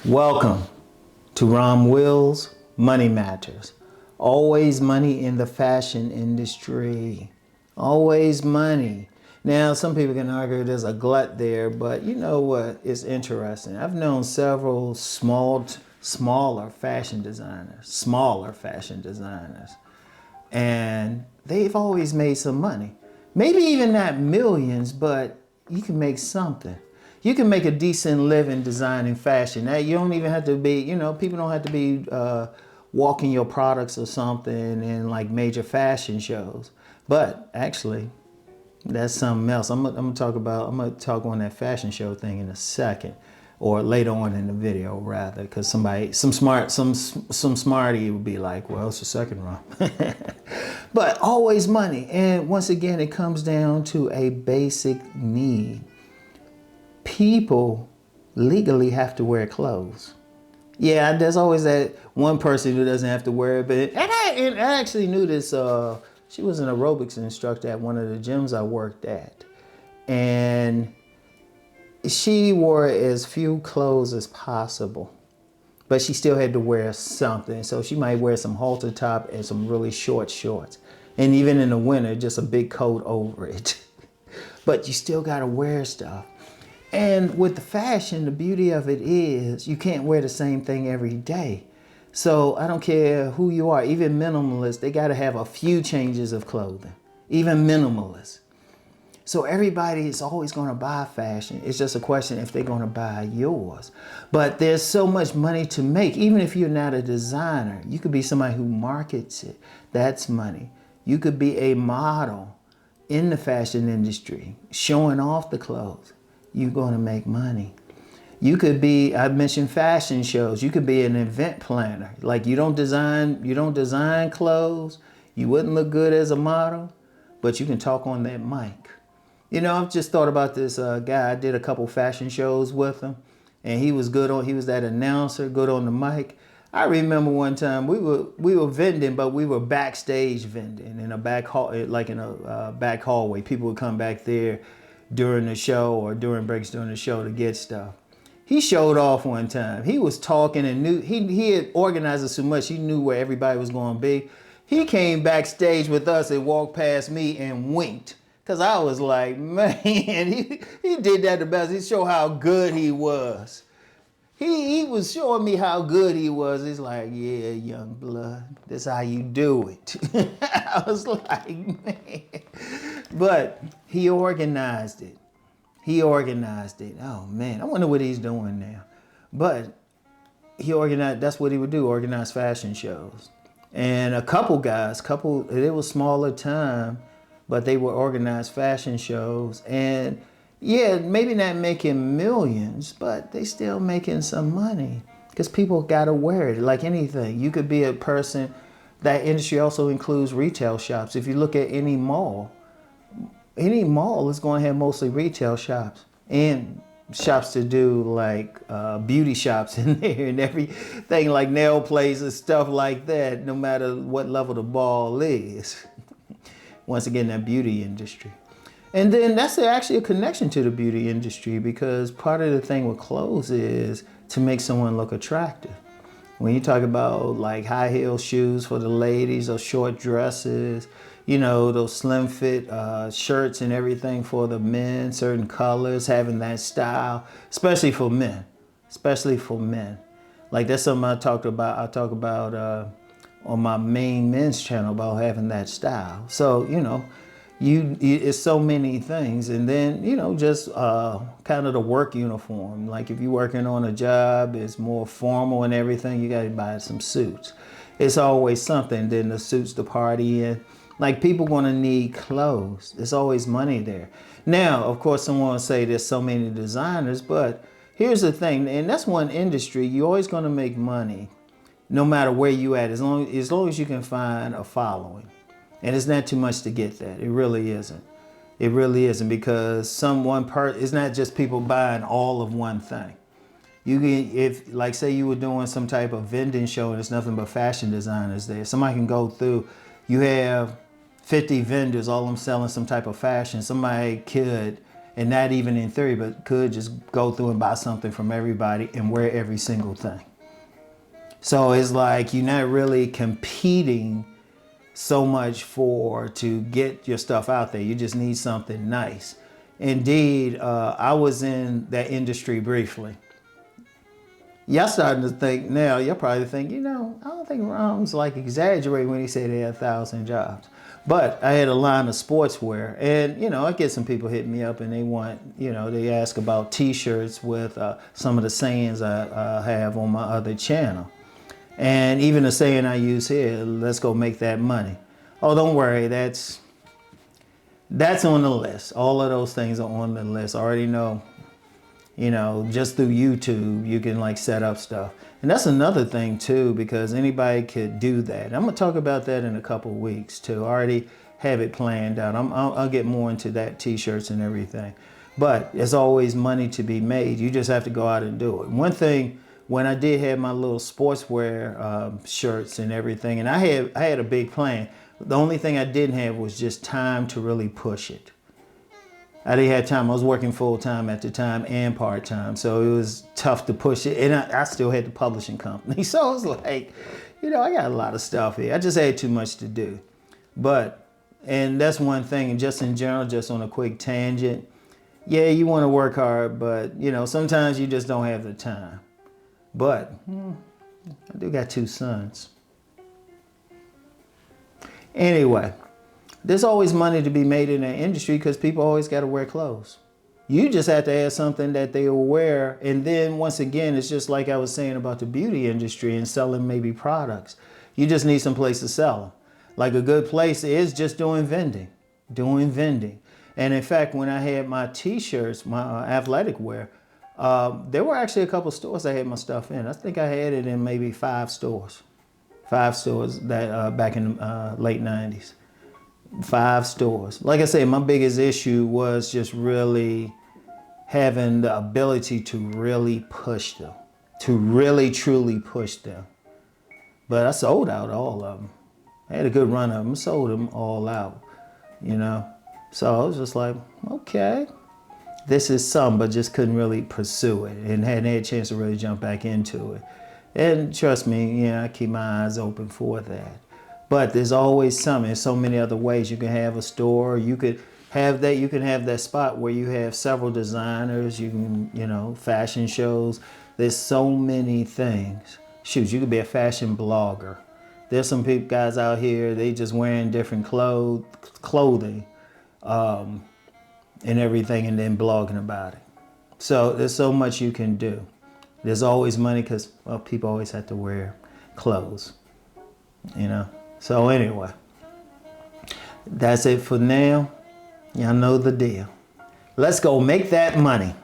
Welcome to Rom Wills Money Matters. Always money in the fashion industry. Always money. Now, some people can argue there's a glut there, but you know what? It's interesting. I've known several smaller fashion designers, and they've always made some money. Maybe even not millions, but you can make something. You can make a decent living designing fashion. Now, you don't even have to be, people don't have to be walking your products or something in like major fashion shows. But actually, that's something else. I'm gonna talk on that fashion show thing in a second, or later on in the video rather, because some smarty would be like, well, it's the second run. But always money. And once again, it comes down to a basic need. People legally have to wear clothes. Yeah, there's always that one person who doesn't have to wear it, but I actually knew this. She was an aerobics instructor at one of the gyms I worked at, and she wore as few clothes as possible, but she still had to wear something. So she might wear some halter top and some really short shorts, and even in the winter, just a big coat over it. But you still gotta wear stuff. And with the fashion, the beauty of it is you can't wear the same thing every day. So I don't care who you are, even minimalists, they got to have a few changes of clothing, even minimalists. So everybody is always going to buy fashion. It's just a question if they're going to buy yours. But there's so much money to make. Even if you're not a designer, you could be somebody who markets it. That's money. You could be a model in the fashion industry, showing off the clothes. You're going to make money. You could be, I mentioned fashion shows. You could be an event planner. Like you don't design clothes. You wouldn't look good as a model, but you can talk on that mic. I've just thought about this guy. I did a couple fashion shows with him, and he was that announcer, good on the mic. I remember one time we were vending, but we were backstage vending in a back hall, like in a back hallway. People would come back there during the show or during breaks during the show to get stuff. He showed off one time. He was talking and knew he had organized it so much he knew where everybody was going to be. He came backstage with us and walked past me and winked. Cause I was like, man, he did that the best. He showed how good he was. He was showing me how good he was. He's like, yeah, young blood, this how you do it. I was like, man. But he organized it. Oh man, I wonder what he's doing now. But that's what he would do, organize fashion shows. And a couple guys, they were smaller time, but they would organize fashion shows. And yeah, maybe not making millions, but they still making some money because people gotta wear it like anything. You could be a person, that industry also includes retail shops. If you look at any mall is going to have mostly retail shops and shops to do like beauty shops in there and everything, like nail places, stuff like that, no matter what level the ball is. Once again, that beauty industry. And then that's actually a connection to the beauty industry, because part of the thing with clothes is to make someone look attractive. When you talk about like high heel shoes for the ladies or short dresses, those slim fit shirts and everything for the men, certain colors, having that style, especially for men. Like that's something I talk about on my main men's channel, about having that style. So, it's so many things. And then, just kind of the work uniform. Like if you're working on a job, it's more formal and everything, you got to buy some suits. It's always something. Then the suits to party in. Like people gonna need clothes. There's always money there. Now, of course, someone will say there's so many designers, but here's the thing, and that's one industry, you're always gonna make money no matter where you at, as long as you can find a following. And it's not too much to get that. It really isn't. It really isn't, because it's not just people buying all of one thing. You can, if like say you were doing some type of vending show and it's nothing but fashion designers there, somebody can go through, you have 50 vendors, all of them selling some type of fashion. Somebody could and not even in theory, but could just go through and buy something from everybody and wear every single thing. So it's like you're not really competing so much to get your stuff out there. You just need something nice. Indeed, I was in that industry briefly. Y'all starting to think now, y'all probably think, I don't think Rom's like exaggerating when he said they had 1,000 jobs. But I had a line of sportswear, and I get some people hitting me up and they want, they ask about t-shirts with some of the sayings I have on my other channel. And even the saying I use here, let's go make that money. Oh, don't worry, that's on the list. All of those things are on the list. I already know, just through YouTube, you can like set up stuff. And that's another thing too, because anybody could do that. I'm gonna talk about that in a couple of weeks too. I already have it planned out. I'll get more into that, t-shirts and everything. But there's always money to be made. You just have to go out and do it. One thing, when I did have my little sportswear shirts and everything, and I had a big plan. The only thing I didn't have was just time to really push it. I didn't have time. I was working full time at the time and part time, so it was tough to push it. And I still had the publishing company, so it was like, I got a lot of stuff here. I just had too much to do. And that's one thing. And just in general, just on a quick tangent, yeah, you want to work hard, but sometimes you just don't have the time. But I do got 2 sons. Anyway, there's always money to be made in that industry because people always got to wear clothes. You just have to have something that they will wear. And then once again, it's just like I was saying about the beauty industry and selling maybe products. You just need some place to sell them. Like a good place is just doing vending. And in fact, when I had my t-shirts, my athletic wear, there were actually a couple stores I had my stuff in. I think I had it in maybe 5 stores. 5 stores that back in the late 90s. 5 stores. Like I said, my biggest issue was just really having the ability to really push them. To really, truly push them. But I sold out all of them. I had a good run of them. Sold them all out. So I was just like, okay. This is some, but just couldn't really pursue it and hadn't had a chance to really jump back into it. And trust me, I keep my eyes open for that. But there's always some. There's so many other ways. You can have a store. You could have that. You can have that spot where you have several designers. You can, fashion shows. There's so many things. Shoot, you could be a fashion blogger. There's some guys out here, they just wearing different clothing. And everything, and then blogging about it. So there's so much you can do. There's always money because, people always have to wear clothes, So anyway, that's it for now. Y'all know the deal. Let's go make that money.